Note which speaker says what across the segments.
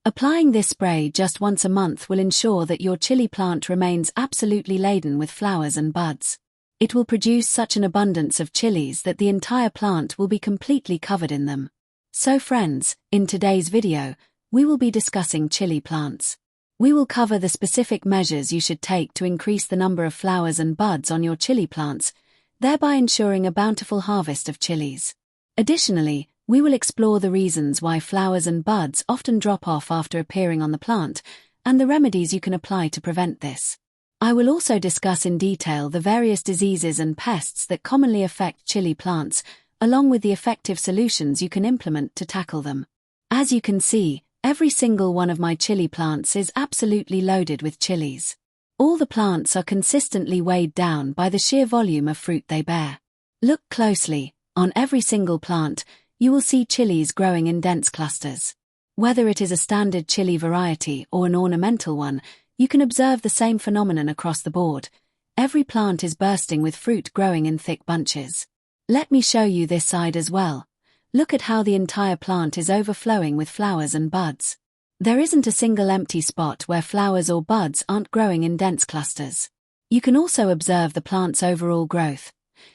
Speaker 1: Applying this spray just once a month will ensure that your chili plant remains absolutely laden with flowers and buds. It will produce such an abundance of chilies that the entire plant will be completely covered in them. So friends, in today's video, we will be discussing chili plants. We will cover the specific measures you should take to increase the number of flowers and buds on your chili plants, thereby ensuring a bountiful harvest of chilies. Additionally, we will explore the reasons why flowers and buds often drop off after appearing on the plant, and the remedies you can apply to prevent this. I will also discuss in detail the various diseases and pests that commonly affect chili plants, along with the effective solutions you can implement to tackle them. As you can see, every single one of my chili plants is absolutely loaded with chilies. All the plants are consistently weighed down by the sheer volume of fruit they bear. Look closely, on every single plant, you will see chilies growing in dense clusters. Whether it is a standard chili variety or an ornamental one, you can observe the same phenomenon across the board. Every plant is bursting with fruit growing in thick bunches. Let me show you this side as well. Look at how the entire plant is overflowing with flowers and buds. There isn't a single empty spot where flowers or buds aren't growing in dense clusters. You can also observe the plant's overall growth.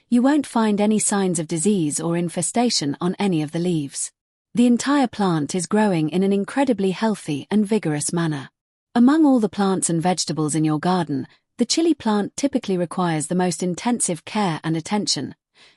Speaker 1: You won't find any signs of disease or infestation on any of the leaves. The entire plant is growing in an incredibly healthy and vigorous manner. Among all the plants and vegetables in your garden, the chili plant typically requires the most intensive care and attention,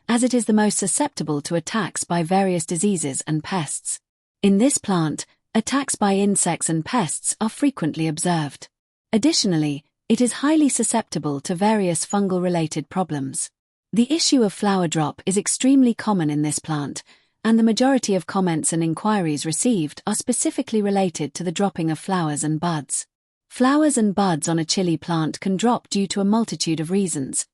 Speaker 1: as it is the most susceptible to attacks by various diseases and pests. In this plant, attacks by insects and pests are frequently observed. Additionally, it is highly susceptible to various fungal-related problems. The issue of flower drop is extremely common in this plant, and the majority of comments and inquiries received are specifically related to the dropping of flowers and buds. Flowers and buds on a chili plant can drop due to a multitude of reasons.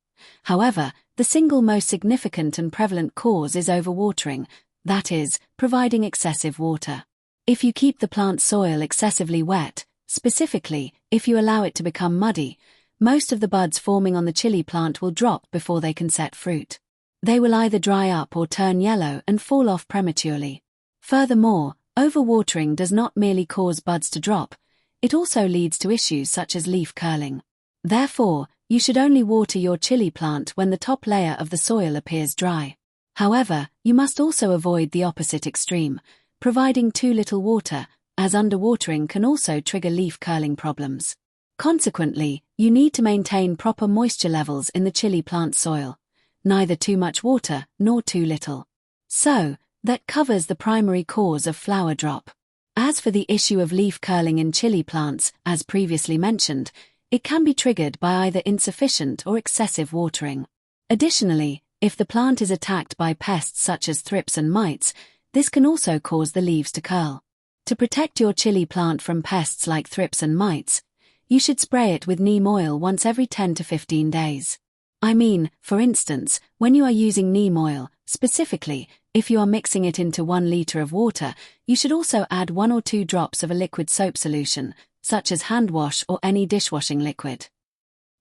Speaker 1: However, the single most significant and prevalent cause is overwatering, that is, providing excessive water. If you keep the plant soil excessively wet, specifically, if you allow it to become muddy, most of the buds forming on the chili plant will drop before they can set fruit. They will either dry up or turn yellow and fall off prematurely. Furthermore, overwatering does not merely cause buds to drop, it also leads to issues such as leaf curling. Therefore, you should only water your chili plant when the top layer of the soil appears dry. However, you must also avoid the opposite extreme, providing too little water, as underwatering can also trigger leaf curling problems. Consequently, you need to maintain proper moisture levels in the chili plant soil, neither too much water nor too little. So, that covers the primary cause of flower drop. As for the issue of leaf curling in chili plants, as previously mentioned, it can be triggered by either insufficient or excessive watering. Additionally, if the plant is attacked by pests such as thrips and mites, this can also cause the leaves to curl. To protect your chili plant from pests like thrips and mites, you should spray it with neem oil once every 10 to 15 days. I mean, for instance, when you are using neem oil, specifically, if you are mixing it into 1 liter of water, you should also add 1 or 2 drops of a liquid soap solution, such as hand wash or any dishwashing liquid.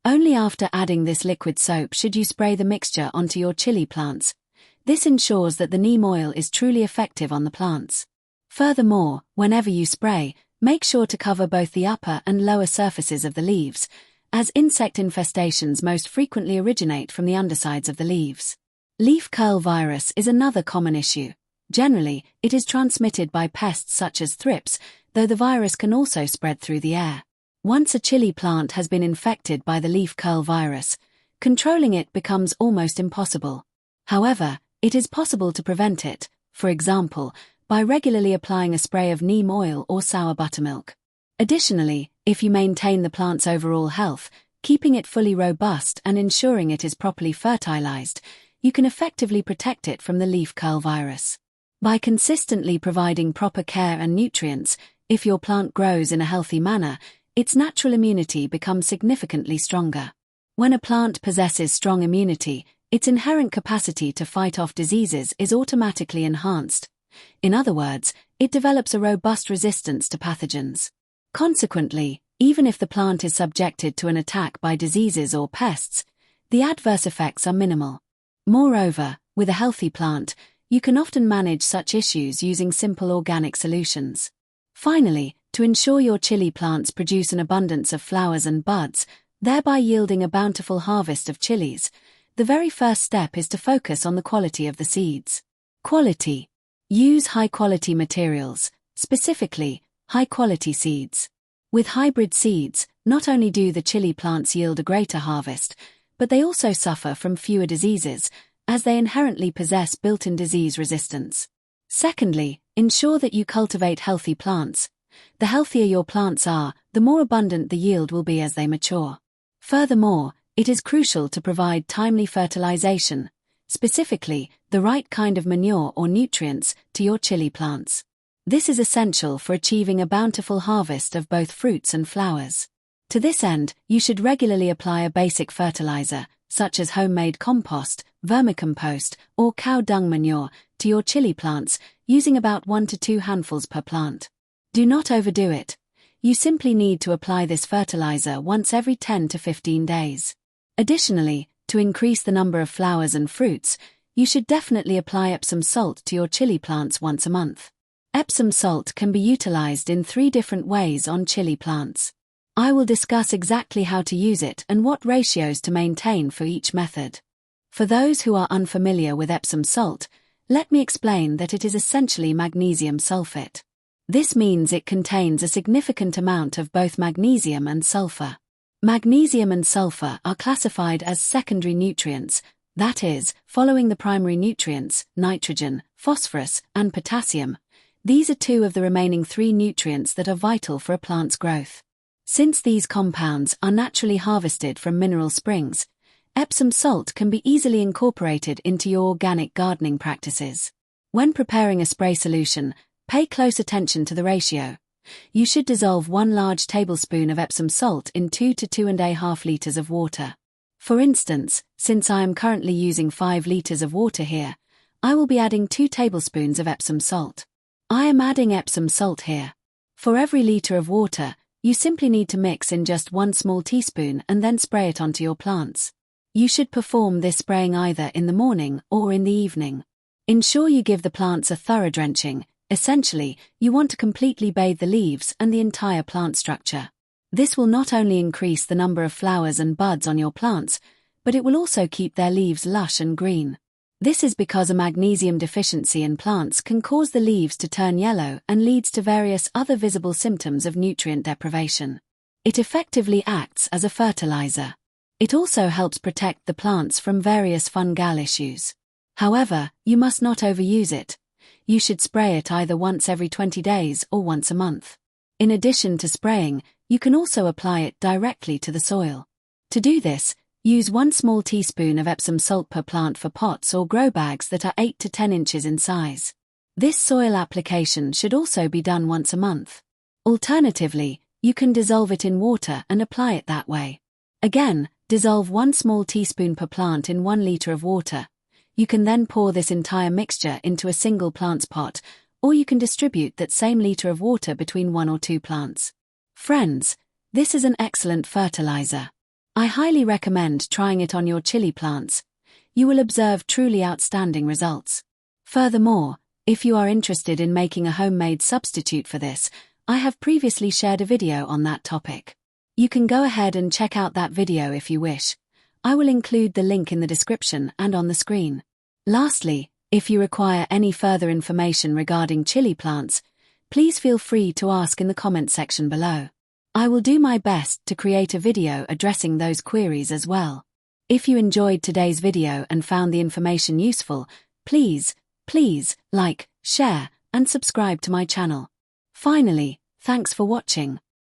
Speaker 1: Only after adding this liquid soap should you spray the mixture onto your chili plants. This ensures that the neem oil is truly effective on the plants. Furthermore, whenever you spray, make sure to cover both the upper and lower surfaces of the leaves, as insect infestations most frequently originate from the undersides of the leaves. Leaf curl virus is another common issue. Generally, it is transmitted by pests such as thrips, though the virus can also spread through the air. Once a chili plant has been infected by the leaf curl virus, controlling it becomes almost impossible. However, it is possible to prevent it, for example, by regularly applying a spray of neem oil or sour buttermilk. Additionally, if you maintain the plant's overall health, keeping it fully robust and ensuring it is properly fertilized, you can effectively protect it from the leaf curl virus. By consistently providing proper care and nutrients, if your plant grows in a healthy manner, its natural immunity becomes significantly stronger. When a plant possesses strong immunity, its inherent capacity to fight off diseases is automatically enhanced. In other words, it develops a robust resistance to pathogens. Consequently, even if the plant is subjected to an attack by diseases or pests, the adverse effects are minimal. Moreover, with a healthy plant, you can often manage such issues using simple organic solutions. Finally, to ensure your chili plants produce an abundance of flowers and buds, thereby yielding a bountiful harvest of chilies, the very first step is to focus on the quality of the seeds. Quality. Use high-quality materials, specifically, high-quality seeds. With hybrid seeds, not only do the chili plants yield a greater harvest, but they also suffer from fewer diseases, as they inherently possess built-in disease resistance. Secondly, ensure that you cultivate healthy plants. The healthier your plants are, the more abundant the yield will be as they mature. Furthermore, it is crucial to provide timely fertilization, specifically, the right kind of manure or nutrients, to your chili plants. This is essential for achieving a bountiful harvest of both fruits and flowers. To this end, you should regularly apply a basic fertilizer, such as homemade compost, vermicompost, or cow dung manure, to your chili plants, using about 1 to 2 handfuls per plant. Do not overdo it. You simply need to apply this fertilizer once every 10 to 15 days. Additionally, to increase the number of flowers and fruits, you should definitely apply Epsom salt to your chili plants once a month. Epsom salt can be utilized in 3 different ways on chili plants. I will discuss exactly how to use it and what ratios to maintain for each method. For those who are unfamiliar with Epsom salt, let me explain that it is essentially magnesium sulfate. This means it contains a significant amount of both magnesium and sulfur. Magnesium and sulfur are classified as secondary nutrients, that is, following the primary nutrients, nitrogen, phosphorus, and potassium. These are 2 of the remaining 3 nutrients that are vital for a plant's growth. Since these compounds are naturally harvested from mineral springs, Epsom salt can be easily incorporated into your organic gardening practices. When preparing a spray solution, pay close attention to the ratio. You should dissolve 1 large tablespoon of Epsom salt in 2 to 2.5 liters of water. For instance, since I am currently using 5 liters of water here, I will be adding 2 tablespoons of Epsom salt. I am adding Epsom salt here. For every liter of water, you simply need to mix in just 1 small teaspoon and then spray it onto your plants. You should perform this spraying either in the morning or in the evening. Ensure you give the plants a thorough drenching. Essentially, you want to completely bathe the leaves and the entire plant structure. This will not only increase the number of flowers and buds on your plants, but it will also keep their leaves lush and green. This is because a magnesium deficiency in plants can cause the leaves to turn yellow and leads to various other visible symptoms of nutrient deprivation. It effectively acts as a fertilizer. It also helps protect the plants from various fungal issues. However, you must not overuse it. You should spray it either once every 20 days or once a month. In addition to spraying, you can also apply it directly to the soil. To do this, use 1 small teaspoon of Epsom salt per plant for pots or grow bags that are 8 to 10 inches in size. This soil application should also be done once a month. Alternatively, you can dissolve it in water and apply it that way. Again, dissolve 1 small teaspoon per plant in 1 liter of water. You can then pour this entire mixture into a single plant's pot, or you can distribute that same liter of water between 1 or 2 plants. Friends, this is an excellent fertilizer. I highly recommend trying it on your chili plants. You will observe truly outstanding results. Furthermore, if you are interested in making a homemade substitute for this, I have previously shared a video on that topic. You can go ahead and check out that video if you wish. I will include the link in the description and on the screen. Lastly, if you require any further information regarding chili plants, please feel free to ask in the comment section below. I will do my best to create a video addressing those queries as well. If you enjoyed today's video and found the information useful, please like, share, and subscribe to my channel. Finally, thanks for watching.